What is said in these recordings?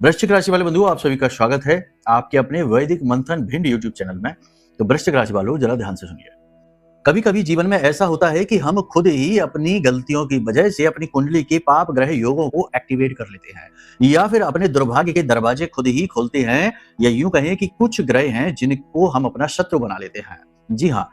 वृश्चिक राशि वाले बंधुओं, आप सभी का स्वागत है आपके अपने वैदिक मंथन भिंड यूट्यूब चैनल में। तो वृश्चिक राशि वालों, जरा ध्यान से सुनिए। कभी कभी जीवन में ऐसा होता है कि हम खुद ही अपनी गलतियों की वजह से अपनी कुंडली के पाप ग्रह योगों को एक्टिवेट कर लेते हैं या फिर अपने दुर्भाग्य के दरवाजे खुद ही खोलते हैं, या यूं कहें कि कुछ ग्रह हैं जिनको हम अपना शत्रु बना लेते हैं। जी हाँ,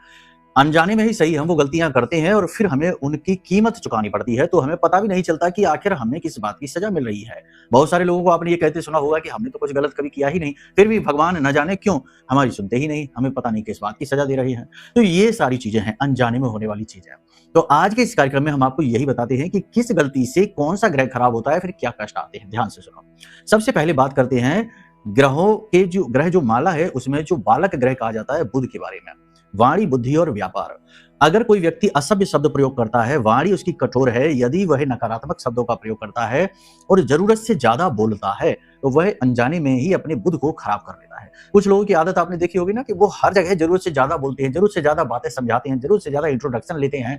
अनजाने में ही सही हम वो गलतियां करते हैं और फिर हमें उनकी कीमत चुकानी पड़ती है, तो हमें पता भी नहीं चलता कि आखिर हमें किस बात की सजा मिल रही है। बहुत सारे लोगों को आपने ये कहते सुना होगा कि हमने तो कुछ गलत कभी किया ही नहीं, फिर भी भगवान न जाने क्यों हमारी सुनते ही नहीं, हमें पता नहीं किस बात की सजा दे रही है। तो ये सारी चीजें हैं, अनजाने में होने वाली चीजें। तो आज के इस कार्यक्रम में हम आपको यही बताते हैं कि किस गलती से कौन सा ग्रह खराब होता है, फिर क्या कष्ट आते हैं। ध्यान से सुनो। सबसे पहले बात करते हैं ग्रहों के जो माला है उसमें जो बालक ग्रह कहा जाता है बुध के बारे में। वाणी, बुद्धि और व्यापार। अगर कोई व्यक्ति असभ्य शब्द प्रयोग करता है, वाणी उसकी कठोर है, यदि वह नकारात्मक शब्दों का प्रयोग करता है और जरूरत से ज्यादा बोलता है, तो वह अनजाने में ही अपने बुध को खराब कर लेता है। कुछ लोगों की आदत आपने देखी होगी ना कि वो हर जगह जरूरत से ज्यादा बोलते हैं, जरूरत से ज्यादा बातें समझाते हैं, जरूरत से ज्यादा इंट्रोडक्शन लेते हैं,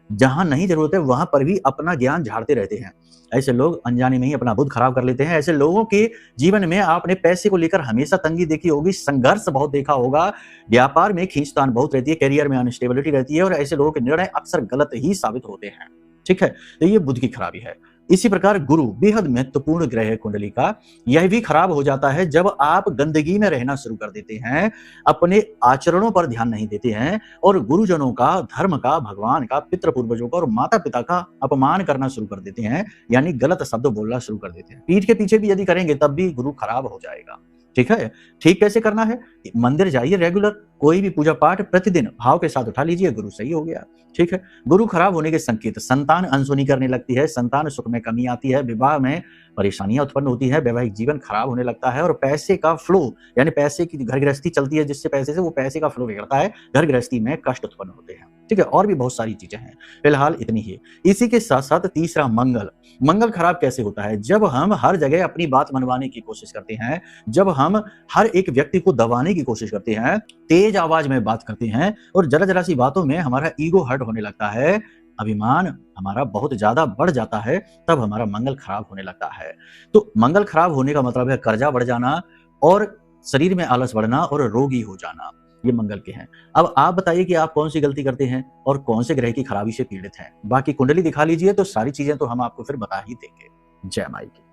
जहां नहीं जरूरत है वहां पर भी अपना ज्ञान झाड़ते रहते हैं। ऐसे लोग अनजाने में ही अपना बुध खराब कर लेते हैं। ऐसे लोगों के जीवन में आपने पैसे को लेकर हमेशा तंगी देखी होगी, संघर्ष बहुत देखा होगा, व्यापार में खींचतान बहुत रहती है, करियर में अनस्टेबिलिटी रहती है और ऐसे लोगों के निर्णय अक्सर गलत ही साबित होते हैं। ठीक है, तो ये बुध की खराबी है। इसी प्रकार गुरु बेहद महत्वपूर्ण ग्रह है कुंडली का। यह भी खराब हो जाता है जब आप गंदगी में रहना शुरू कर देते हैं, अपने आचरणों पर ध्यान नहीं देते हैं और गुरुजनों का, धर्म का, भगवान का, पितृ पूर्वजों का और माता पिता का अपमान करना शुरू कर देते हैं, यानी गलत शब्द बोलना शुरू कर देते हैं। पीठ के पीछे भी यदि करेंगे तब भी गुरु खराब हो जाएगा। ठीक है, ठीक कैसे करना है? मंदिर जाइए रेगुलर, कोई भी पूजा पाठ प्रतिदिन भाव के साथ उठा लीजिए, गुरु सही हो गया। ठीक है, गुरु खराब होने के संकेत: संतान अनसुनी करने लगती है, संतान सुख में कमी आती है, विवाह में परेशानियां उत्पन्न होती है, वैवाहिक जीवन खराब होने लगता है और पैसे का फ्लो, यानी पैसे की घर गृहस्थी चलती है जिससे पैसे से वो पैसे का फ्लो बिगड़ता है, घर गृहस्थी में कष्ट उत्पन्न होते हैं। ठीक है, और भी बहुत सारी चीजें हैं, फिलहाल इतनी ही। इसी के साथ साथ तीसरा मंगल। मंगल खराब कैसे होता है? जब हम हर जगह अपनी बात मनवाने की कोशिश करते हैं, जब हम हर एक व्यक्ति को दबाने की कोशिश करते हैं, तेज आवाज में बात करते हैं और जरा जरा सी बातों में हमारा ईगो हर्ट होने लगता है, अभिमान हमारा बहुत ज्यादा बढ़ जाता है, तब हमारा मंगल खराब होने लगता है। तो मंगल खराब होने का मतलब है कर्जा बढ़ जाना और शरीर में आलस बढ़ना और रोगी हो जाना। ये मंगल के हैं। अब आप बताइए कि आप कौन सी गलती करते हैं और कौन से ग्रह की खराबी से पीड़ित हैं। बाकी कुंडली दिखा लीजिए तो सारी चीजें तो हम आपको फिर बता ही देंगे। जय माई की।